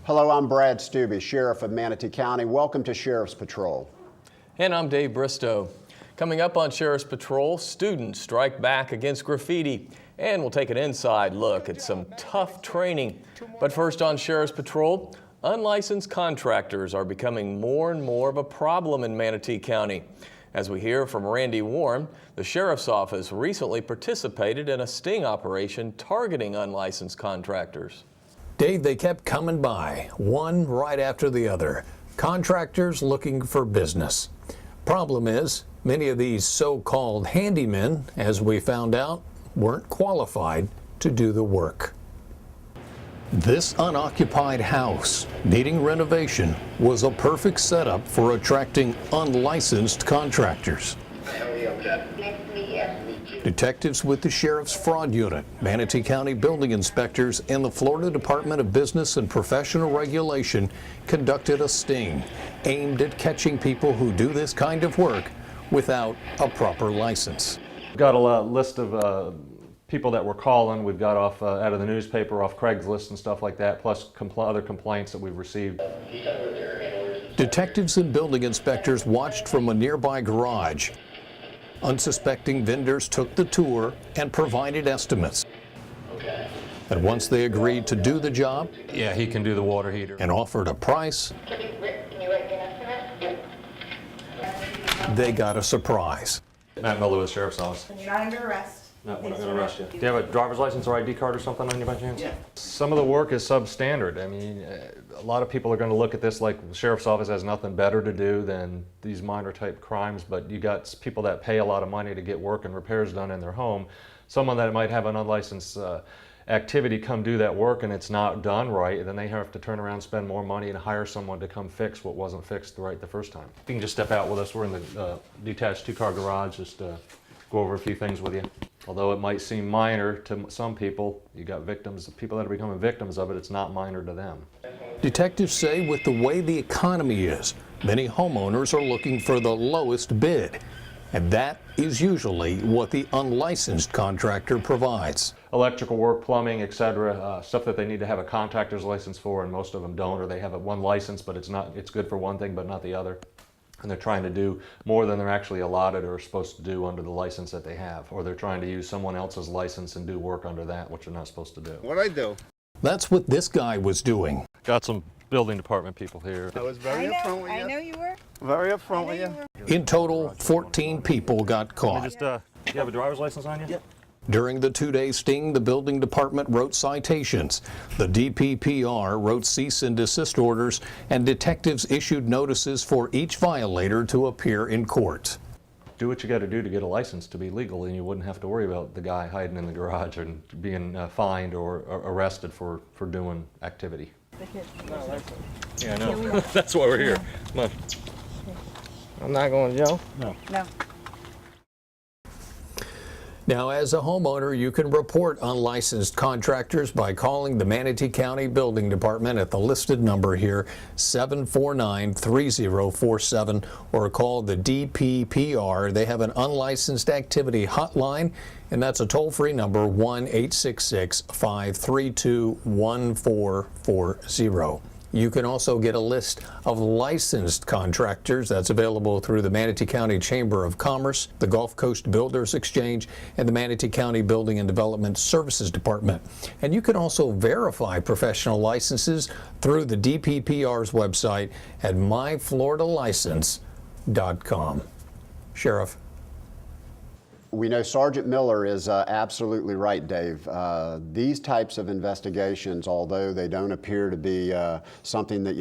Hello, I'm Brad Stubbe, Sheriff of Manatee County. Welcome to Sheriff's Patrol. And I'm Dave Bristow. Coming up on Sheriff's Patrol, students strike back against graffiti. And we'll take an inside look at some tough training. But first on Sheriff's Patrol, unlicensed contractors are becoming more and more of a problem in Manatee County. As we hear from Randy Warren, the Sheriff's Office recently participated in a sting operation targeting unlicensed contractors. Dave, they kept coming by, one right after the other. Contractors looking for business. Problem is, many of these so-called handymen, as we found out, weren't qualified to do the work. This unoccupied house, needing renovation, was a perfect setup for attracting unlicensed contractors. Detectives with the Sheriff's Fraud Unit, Manatee County building inspectors, and the Florida Department of Business and Professional Regulation conducted a sting aimed at catching people who do this kind of work without a proper license. We've got a list of people that we're calling. We've got off out of the newspaper, off Craigslist and stuff like that, plus other complaints that we've received. Detectives and building inspectors watched from a nearby garage. Unsuspecting vendors took the tour and provided estimates. And once they agreed to do the job, Yeah, he can do the water heater. and offered a price, they got a surprise. Matt Miller with the Sheriff's Office. You're not under arrest. No, we're not going to arrest you. Do you have a driver's license or ID card or something on you by chance? Yeah. Some of the work is substandard. I mean, a lot of people are going to look at this like the Sheriff's Office has nothing better to do than these minor type crimes, but you got people that pay a lot of money to get work and repairs done in their home. Someone that might have an unlicensed activity come do that work and it's not done right, and then they have to turn around, spend more money, and hire someone to come fix what wasn't fixed right the first time. You can just step out with us. We're in the detached two-car garage. Just go over a few things with you. Although it might seem minor to some people, you got victims, people that are becoming victims of it, it's not minor to them. Detectives say with the way the economy is, many homeowners are looking for the lowest bid. And that is usually what the unlicensed contractor provides. Electrical work, plumbing, etc., stuff that they need to have a contractor's license for, and most of them don't, or they have one license, but it's good for one thing but not the other. And they're trying to do more than they're actually allotted or supposed to do under the license that they have. Or they're trying to use someone else's license and do work under that, which they're not supposed to do. What'd I do? That's what this guy was doing. Got some building department people here. I was very upfront with you. I know you were. Very upfront with you. In total, 14 people got caught. Just, you have a driver's license on you? Yep. During the two-day sting, the building department wrote citations. The DPPR wrote cease and desist orders, and detectives issued notices for each violator to appear in court. Do what you got to do to get a license to be legal, and you wouldn't have to worry about the guy hiding in the garage and being fined or arrested for doing activity. Yeah, I know. That's why we're here. Come on. I'm not going to jail. No. Now, as a homeowner, you can report unlicensed contractors by calling the Manatee County Building Department at the listed number here, 749-3047, or call the DPPR. They have an unlicensed activity hotline, and that's a toll-free number, 1-866-532-1440. You can also get a list of licensed contractors that's available through the Manatee County Chamber of Commerce, the Gulf Coast Builders Exchange, and the Manatee County Building and Development Services Department. And you can also verify professional licenses through the DPPR's website at myfloridalicense.com. Sheriff. We know Sergeant Miller is absolutely right, Dave. These types of investigations, although they don't appear to be something that,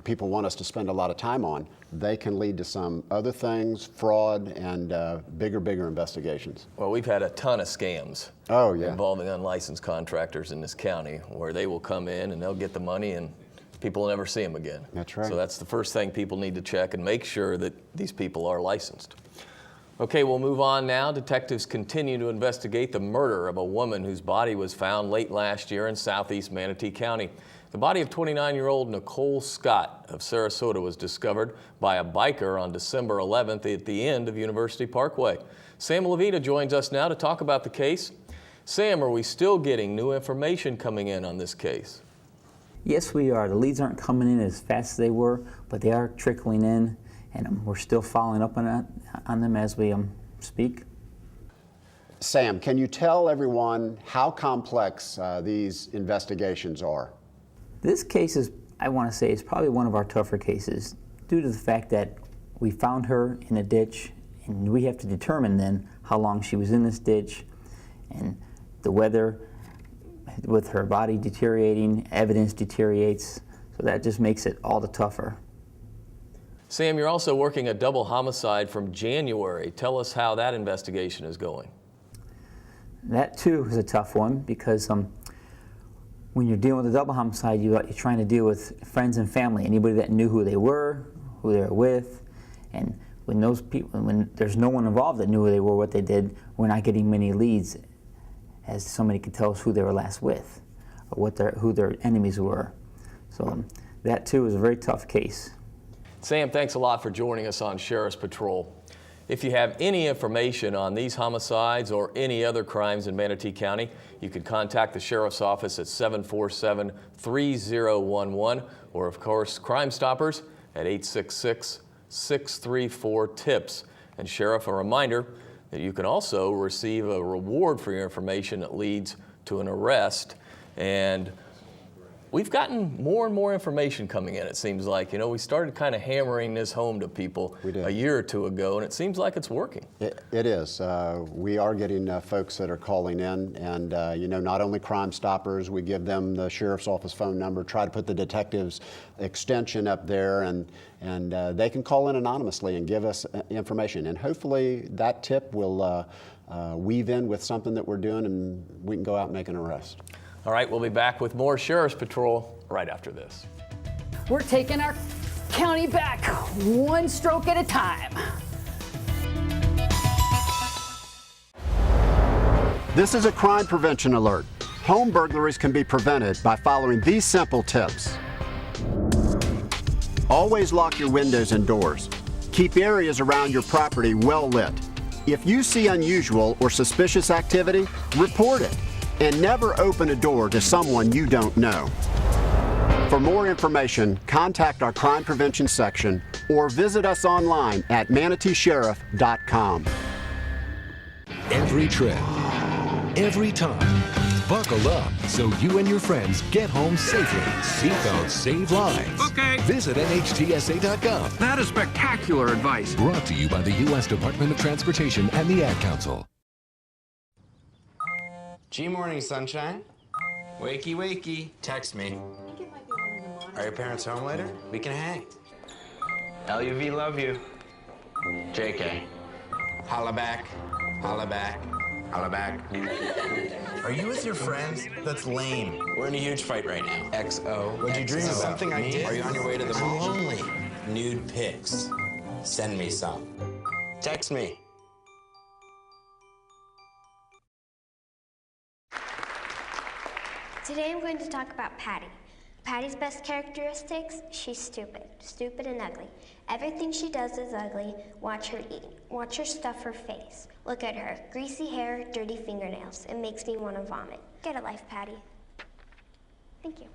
people want us to spend a lot of time on, they can lead to some other things, fraud, and bigger investigations. Well, we've had a ton of scams involving unlicensed contractors in this county where they will come in and they'll get the money and people will never see them again. That's right. So that's the first thing people need to check and make sure that these people are licensed. Okay, we'll move on now. Detectives continue to investigate the murder of a woman whose body was found late last year in southeast Manatee County. The body of 29-year-old Nicole Scott of Sarasota was discovered by a biker on December 11th at the end of University Parkway. Sam Levita joins us now to talk about the case. Sam, are we still getting new information coming in on this case? Yes, we are. The leads aren't coming in as fast as they were, but they are trickling in, and we're still following up on them as we speak. Sam, can you tell everyone how complex these investigations are? This case is, I want to say, is probably one of our tougher cases due to the fact that we found her in a ditch, and we have to determine then how long she was in this ditch, and the weather with her body deteriorating, evidence deteriorates, so that just makes it all the tougher. Sam, you're also working a double homicide from January. Tell us how that investigation is going. That too is a tough one because when you're dealing with a double homicide, you're trying to deal with friends and family, anybody that knew who they were with, and when those people, when there's no one involved that knew who they were, what they did, we're not getting many leads as somebody could tell us who they were last with or who their enemies were. So that too is a very tough case. Sam, thanks a lot for joining us on Sheriff's Patrol. If you have any information on these homicides or any other crimes in Manatee County, you can contact the Sheriff's Office at 747-3011 or, of course, Crime Stoppers at 866-634-TIPS. And Sheriff, a reminder that you can also receive a reward for your information that leads to an arrest. And we've gotten more and more information coming in, it seems like. You know, we started kind of hammering this home to people a year or two ago, and it seems like it's working. It is. We are getting folks that are calling in, and you know, not only Crime Stoppers, we give them the Sheriff's Office phone number, try to put the detective's extension up there, and they can call in anonymously and give us information. And hopefully that tip will weave in with something that we're doing, and we can go out and make an arrest. All right, we'll be back with more Sheriff's Patrol right after this. We're taking our county back one stroke at a time. This is a crime prevention alert. Home burglaries can be prevented by following these simple tips. Always lock your windows and doors. Keep areas around your property well lit. If you see unusual or suspicious activity, report it. And never open a door to someone you don't know. For more information, contact our crime prevention section or visit us online at manateesheriff.com. Every trip, every time, buckle up so you and your friends get home safely. Seatbelts save lives. Okay. Visit NHTSA.gov. That is spectacular advice. Brought to you by the U.S. Department of Transportation and the Ad Council. G-Morning, sunshine. Wakey, wakey. Text me. Are your parents home later? We can hang. LUV, love you. JK. Holla back. Holla back. Holla back. Are you with your friends? That's lame. We're in a huge fight right now. XO. What'd you dream about? Something I did? Are you on your way to the mall? I'm lonely. Nude pics. Send me some. Text me. Today I'm going to talk about Patty. Patty's best characteristics, she's stupid. Stupid and ugly. Everything she does is ugly. Watch her eat. Watch her stuff her face. Look at her. Greasy hair, dirty fingernails. It makes me want to vomit. Get a life, Patty. Thank you.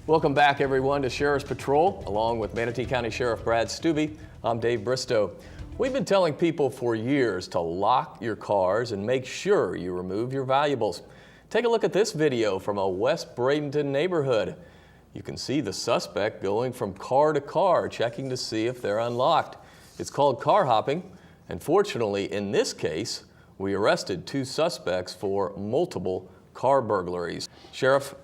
Welcome back, everyone, to Sheriff's Patrol. Along with Manatee County Sheriff Brad Stubbe, I'm Dave Bristow. We've been telling people for years to lock your cars and make sure you remove your valuables. Take a look at this video from a West Bradenton neighborhood. You can see the suspect going from car to car, checking to see if they're unlocked. It's called car hopping, and fortunately, in this case, we arrested 2 suspects for multiple car burglaries. Sheriff,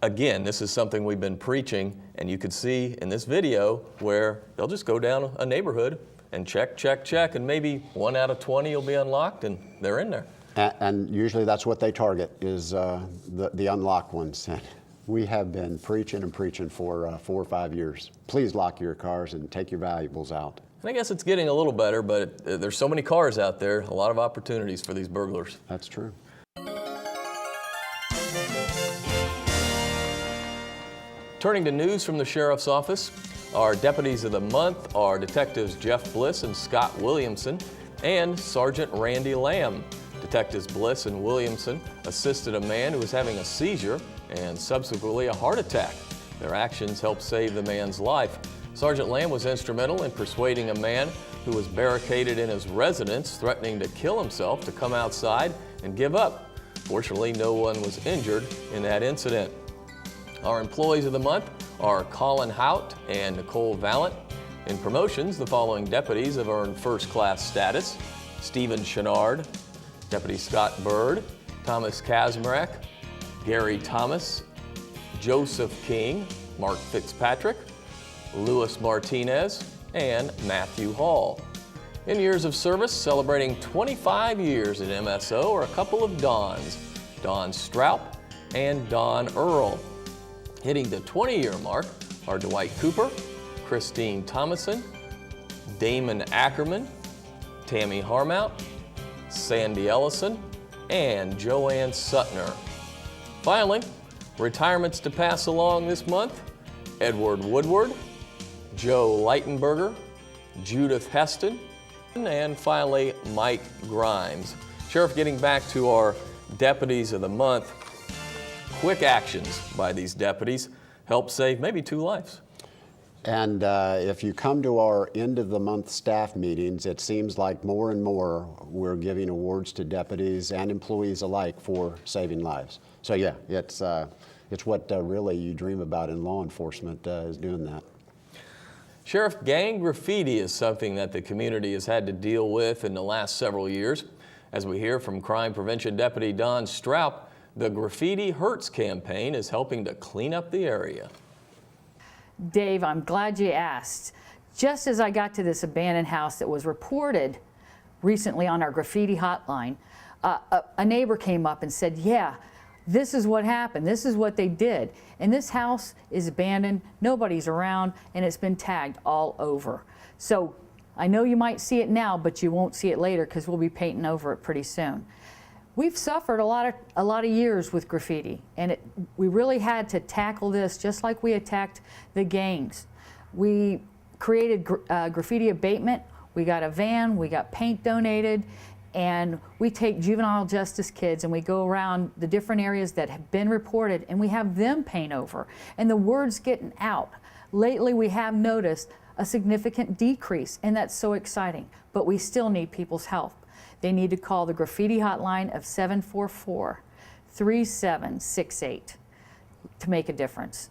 again, this is something we've been preaching, and you could see in this video where they'll just go down a neighborhood and check, check, check, and maybe 1 out of 20 will be unlocked and they're in there. And usually that's what they target, is the unlocked ones. We have been preaching and preaching for 4 or 5 years. Please lock your cars and take your valuables out. And I guess it's getting a little better, but there's so many cars out there, a lot of opportunities for these burglars. That's true. Turning to news from the Sheriff's Office, our deputies of the month are Detectives Jeff Bliss and Scott Williamson and Sergeant Randy Lamb. Detectives Bliss and Williamson assisted a man who was having a seizure and subsequently a heart attack. Their actions helped save the man's life. Sergeant Lamb was instrumental in persuading a man who was barricaded in his residence, threatening to kill himself, to come outside and give up. Fortunately, no one was injured in that incident. Our employees of the month are Colin Hout and Nicole Vallant. In promotions, the following deputies have earned first-class status: Stephen Chenard, Deputy Scott Bird, Thomas Kazmarek, Gary Thomas, Joseph King, Mark Fitzpatrick, Louis Martinez, and Matthew Hall. In years of service, celebrating 25 years at MSO are a couple of Dons, Don Stroup and Don Earl. Hitting the 20-year mark are Dwight Cooper, Christine Thomason, Damon Ackerman, Tammy Harmount, Sandy Ellison, and Joanne Sutner. Finally, retirements to pass along this month: Edward Woodward, Joe Leitenberger, Judith Heston, and finally Mike Grimes. Sheriff, getting back to our deputies of the month, quick actions by these deputies help save maybe 2 lives. And if you come to our end of the month staff meetings, it seems like more and more we're giving awards to deputies and employees alike for saving lives. So yeah, it's what really you dream about in law enforcement, is doing that. Sheriff, gang graffiti is something that the community has had to deal with in the last several years. As we hear from Crime Prevention Deputy Don Stroup, the Graffiti Hurts campaign is helping to clean up the area. Dave, I'm glad you asked. Just as I got to this abandoned house that was reported recently on our graffiti hotline, a neighbor came up and said, yeah, this is what happened. This is what they did. And this house is abandoned, nobody's around, and it's been tagged all over. So I know you might see it now, but you won't see it later because we'll be painting over it pretty soon. We've suffered a lot of years with graffiti, and we really had to tackle this just like we attacked the gangs. We created graffiti abatement. We got a van, we got paint donated, and we take juvenile justice kids and we go around the different areas that have been reported and we have them paint over, and the word's getting out. Lately we have noticed a significant decrease, and that's so exciting, but we still need people's help. They need to call the graffiti hotline of 744-3768 to make a difference.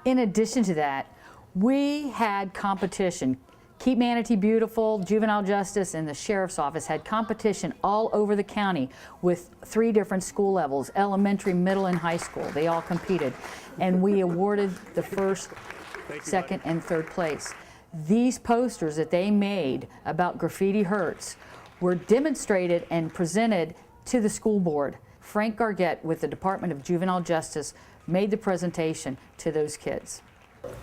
In addition to that, we had competition. Keep Manatee Beautiful, Juvenile Justice, and the Sheriff's Office had competition all over the county with 3 different school levels: elementary, middle, and high school. They all competed, and we awarded the first, second, and third place. These posters that they made about Graffiti Hurts were demonstrated and presented to the school board. Frank Gargett with the Department of Juvenile Justice made the presentation to those kids.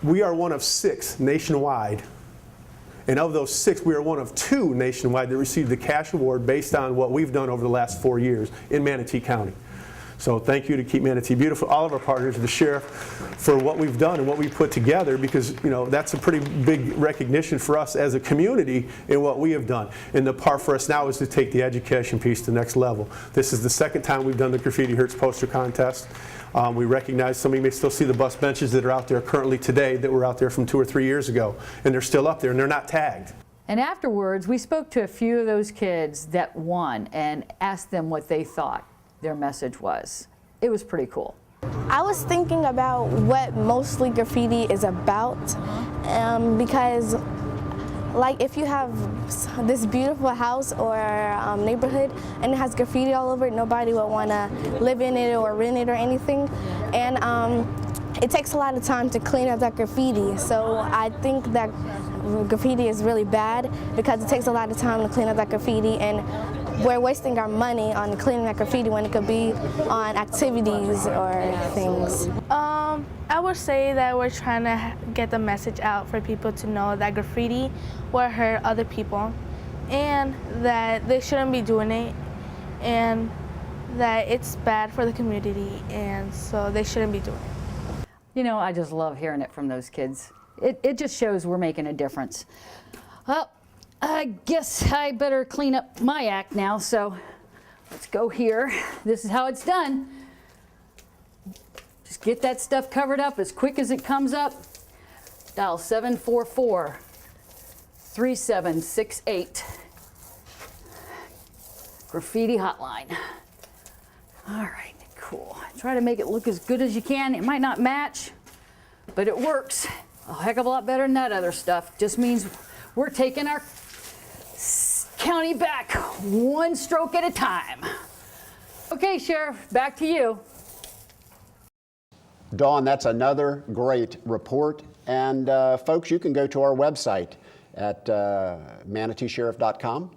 We are one of 6 nationwide, and of those 6, we are one of 2 nationwide that received the cash award based on what we've done over the last 4 years in Manatee County. So thank you to Keep Manatee Beautiful, all of our partners, the sheriff, for what we've done and what we've put together, because that's a pretty big recognition for us as a community in what we have done. And the part for us now is to take the education piece to the next level. This is the 2nd time we've done the Graffiti Hurts poster contest. We recognize some of you may still see the bus benches that are out there currently today that were out there from 2 or 3 years ago, and they're still up there and they're not tagged. And afterwards, we spoke to a few of those kids that won and asked them what they thought their message was. It was pretty cool. I was thinking about what mostly graffiti is about, because Like if you have this beautiful house or neighborhood and it has graffiti all over it, nobody will want to live in it or rent it or anything. And it takes a lot of time to clean up that graffiti. So I think that graffiti is really bad because it takes a lot of time to clean up that graffiti, and we're wasting our money on cleaning that graffiti when it could be on activities or things. I would say that we're trying to get the message out for people to know that graffiti will hurt other people and that they shouldn't be doing it and that it's bad for the community, and so they shouldn't be doing it. You know, I just love hearing it from those kids. It just shows we're making a difference. Well, I guess I better clean up my act now, so let's go here. This is how it's done. Just get that stuff covered up as quick as it comes up. Dial 744-3768. Graffiti hotline. All right, cool. Try to make it look as good as you can. It might not match, but it works a heck of a lot better than that other stuff. Just means we're taking our county back one stroke at a time. Okay, Sheriff, back to you. Dawn, that's another great report. And folks, you can go to our website at manateesheriff.com.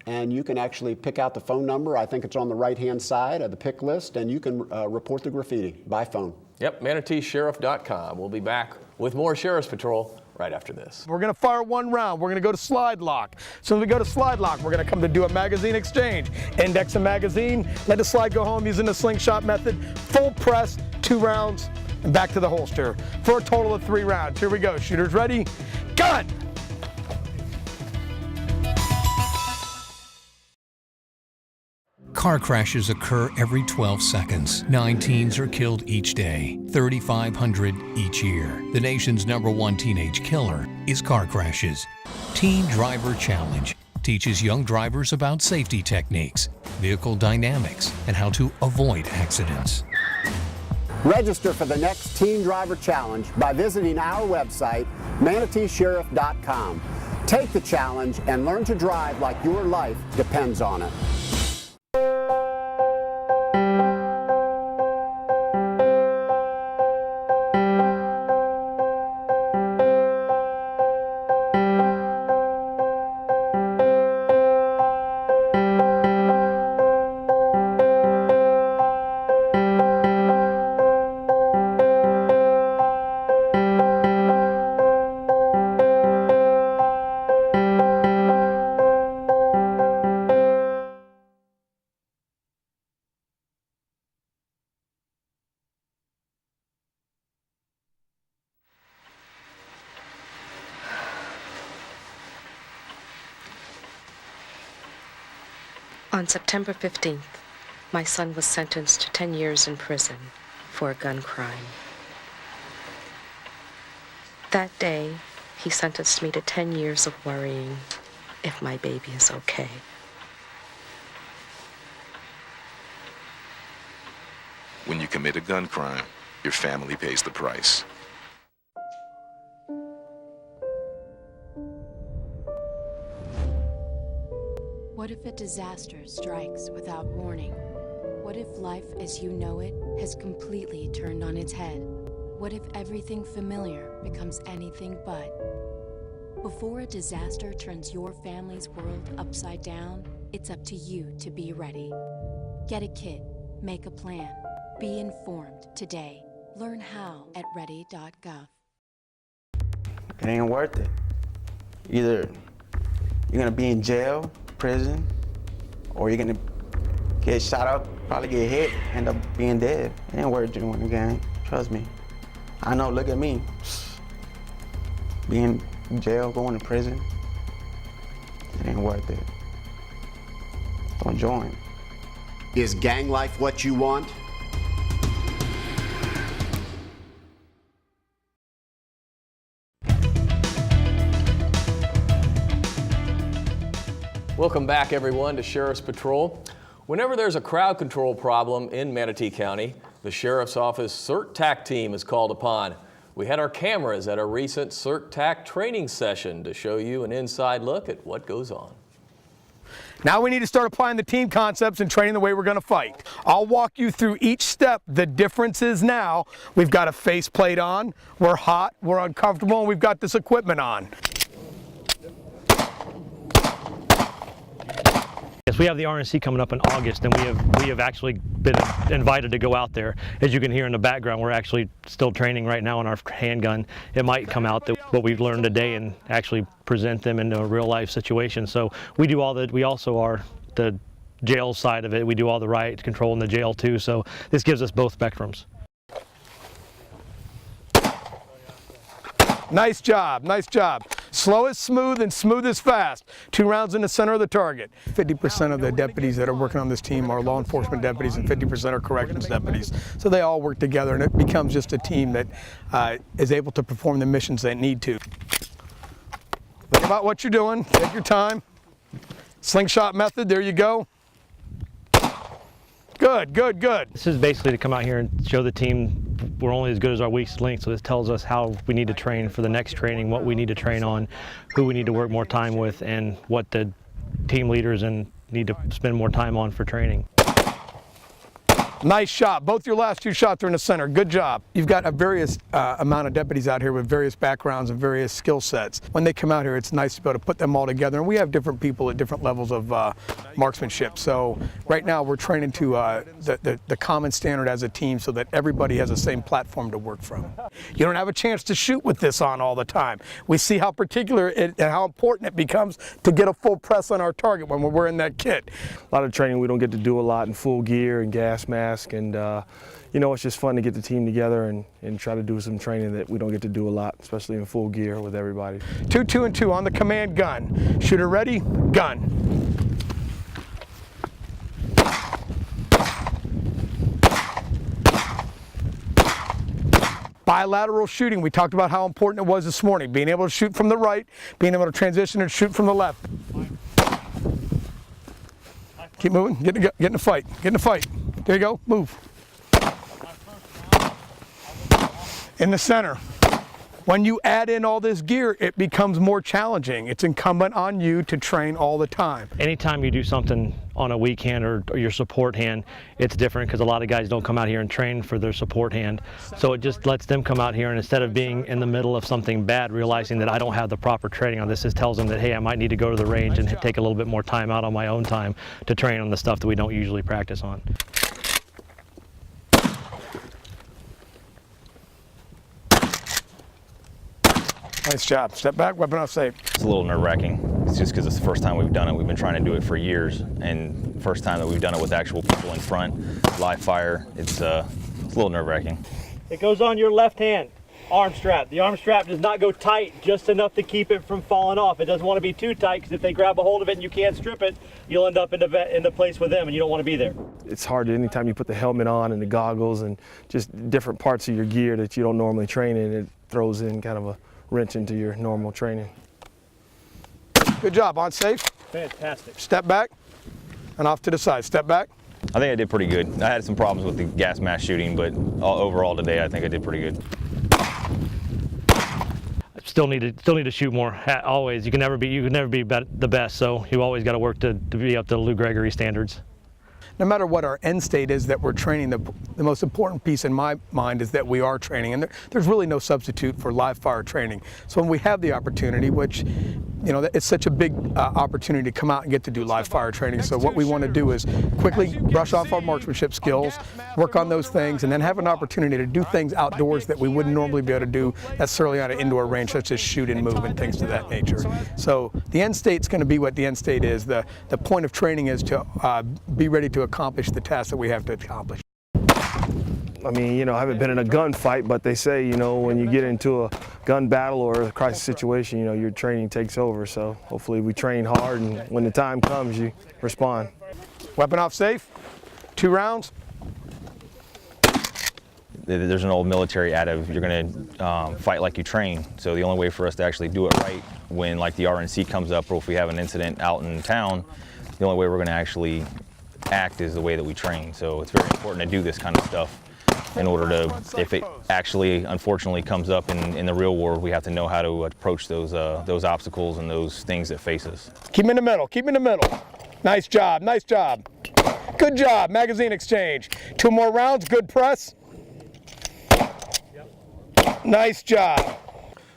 And you can actually pick out the phone number. I think it's on the right-hand side of the pick list, and you can report the graffiti by phone. Yep, manateesheriff.com. We'll be back with more Sheriff's Patrol right after this. We're going to fire one round. We're going to go to slide lock. So when we go to slide lock, we're going to come to do a magazine exchange. Index a magazine, let the slide go home using the slingshot method. Full press, 2 rounds, and back to the holster for a total of 3 rounds. Here we go. Shooters ready? Gun! Car crashes occur every 12 seconds. 9 teens are killed each day, 3,500 each year. The nation's #1 teenage killer is car crashes. Teen Driver Challenge teaches young drivers about safety techniques, vehicle dynamics, and how to avoid accidents. Register for the next Teen Driver Challenge by visiting our website, manateesheriff.com. Take the challenge and learn to drive like your life depends on it. On September 15th, my son was sentenced to 10 years in prison for a gun crime. That day, he sentenced me to 10 years of worrying if my baby is okay. When you commit a gun crime, your family pays the price. What if a disaster strikes without warning? What if life as you know it has completely turned on its head? What if everything familiar becomes anything but? Before a disaster turns your family's world upside down, it's up to you to be ready. Get a kit, make a plan, be informed today. Learn how at ready.gov. It ain't worth it. Either you're gonna be in jail, prison, or you're gonna get shot up, probably get hit, end up being dead. It ain't worth doing the game, trust me. I know, look at me. Being in jail, going to prison, it ain't worth it. Don't join. Is gang life what you want? Welcome back, everyone, to Sheriff's Patrol. Whenever there's a crowd control problem in Manatee County, the Sheriff's Office CERT TAC team is called upon. We had our cameras at a recent CERT-TAC training session to show you an inside look at what goes on. Now we need to start applying the team concepts and training the way we're going to fight. I'll walk you through each step. The difference is now we've got a faceplate on, we're hot, we're uncomfortable, and we've got this equipment on. Yes, we have the RNC coming up in August, and we have actually been invited to go out there. As you can hear in the background, we're actually still training right now on our handgun. It might come out that what we've learned today and actually present them in a real life situation. So we do all that. We also are the jail side of it. We do all the riot control in the jail too. So this gives us both spectrums. Nice job, nice job. Slow is smooth and smooth is fast. 2 rounds in the center of the target. 50% of the deputies that are working on this team are law enforcement deputies and 50% are corrections deputies. So they all work together and it becomes just a team that is able to perform the missions they need to. Think about what you're doing, take your time. Slingshot method, there you go. Good, good, good. This is basically to come out here and show the team we're only as good as our weakest link, so this tells us how we need to train for the next training, what we need to train on, who we need to work more time with, and what the team leaders need to spend more time on for training. Nice shot. Both your last 2 shots are in the center. Good job. You've got a various amount of deputies out here with various backgrounds and various skill sets. When they come out here, it's nice to be able to put them all together. And we have different people at different levels of marksmanship. So right now we're training to the common standard as a team so that everybody has the same platform to work from. You don't have a chance to shoot with this on all the time. We see how particular and how important it becomes to get a full press on our target when we're wearing that kit. A lot of training we don't get to do a lot in full gear and gas mask. And you know, it's just fun to get the team together and try to do some training that we don't get to do a lot, especially in full gear with everybody. 2, 2, and 2 on the command gun. Shooter ready, gun. Bilateral shooting, we talked about how important it was this morning. Being able to shoot from the right, being able to transition and shoot from the left. Keep moving, get in the fight, get in the fight. There you go, move. In the center. When you add in all this gear, it becomes more challenging. It's incumbent on you to train all the time. Anytime you do something on a weak hand or your support hand, it's different because a lot of guys don't come out here and train for their support hand. So it just lets them come out here and instead of being in the middle of something bad, realizing that I don't have the proper training on this, just tells them that, hey, I might need to go to the range and take a little bit more time out on my own time to train on the stuff that we don't usually practice on. Nice job. Step back, weapon off safe. It's a little nerve-wracking. It's just because it's the first time we've done it. We've been trying to do it for years, and first time that we've done it with actual people in front, live fire. It's a little nerve-wracking. It goes on your left hand arm strap. The arm strap does not go tight, just enough to keep it from falling off. It doesn't want to be too tight because if they grab a hold of it and you can't strip it, you'll end up in the place with them, and you don't want to be there. It's hard anytime you put the helmet on and the goggles and just different parts of your gear that you don't normally train in. It throws in kind of a wrench into your normal training. Good job, on safe. Fantastic. Step back and off to the side. Step back. I think I did pretty good. I had some problems with the gas mask shooting, but overall today I think I did pretty good. Still need to shoot more. Always, you can never be the best. So you always got to work to be up to Lou Gregory standards. No matter what our end state is that we're training, the most important piece in my mind is that we are training, and there's really no substitute for live fire training. So when we have the opportunity, which, you know, it's such a big opportunity to come out and get to do live fire training. So what we want to do is quickly brush off our marksmanship skills, work on those things, and then have an opportunity to do things outdoors that we wouldn't normally be able to do necessarily on an indoor range, such as shoot and move and things of that nature. So the end state's going to be what the end state is. The point of training is to be ready to accomplish the task that we have to accomplish. I mean, you know, I haven't been in a gunfight, but they say, you know, when you get into a gun battle or a crisis situation, you know, your training takes over. So hopefully we train hard, and when the time comes, you respond. Weapon off safe. 2 rounds. There's an old military adage, you're going to fight like you train. So the only way for us to actually do it right when like the RNC comes up, or if we have an incident out in town, the only way we're going to actually act is the way that we train. So it's very important to do this kind of stuff in order to, if it actually unfortunately comes up in the real world, we have to know how to approach those obstacles and those things that face us. Keep him in the middle, keep him in the middle. Nice job, nice job. Good job, magazine exchange. 2 more rounds, good press. Nice job.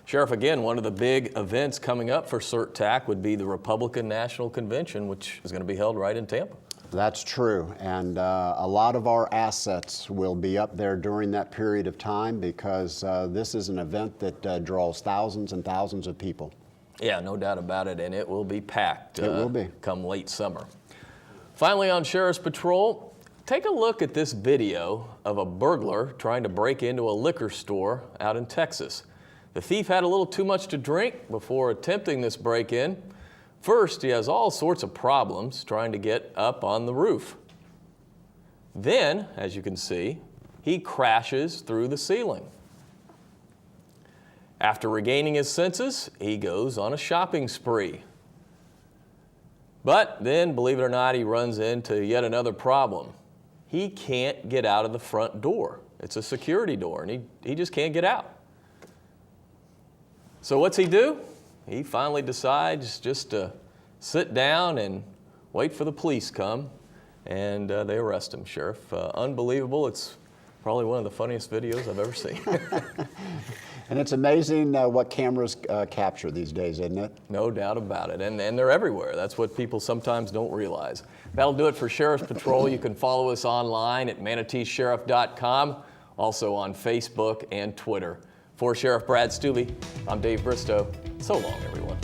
Sheriff, again, one of the big events coming up for CERT-TAC would be the Republican National Convention, which is going to be held right in Tampa. That's true, and a lot of our assets will be up there during that period of time because this is an event that draws thousands and thousands of people. Yeah, no doubt about it, and it will be packed. It will be. Come late summer. Finally, on Sheriff's Patrol, take a look at this video of a burglar trying to break into a liquor store out in Texas. The thief had a little too much to drink before attempting this break-in. First, he has all sorts of problems trying to get up on the roof. Then, as you can see, he crashes through the ceiling. After regaining his senses, he goes on a shopping spree. But then, believe it or not, he runs into yet another problem. He can't get out of the front door. It's a security door, and he just can't get out. So what's he do? He finally decides just to sit down and wait for the police come, and they arrest him, Sheriff. Unbelievable. It's probably one of the funniest videos I've ever seen. And it's amazing what cameras capture these days, isn't it? No doubt about it, and they're everywhere. That's what people sometimes don't realize. That'll do it for Sheriff's Patrol. You can follow us online at manateesheriff.com, also on Facebook and Twitter. For Sheriff Brad Stubbe, I'm Dave Bristow. So long, everyone.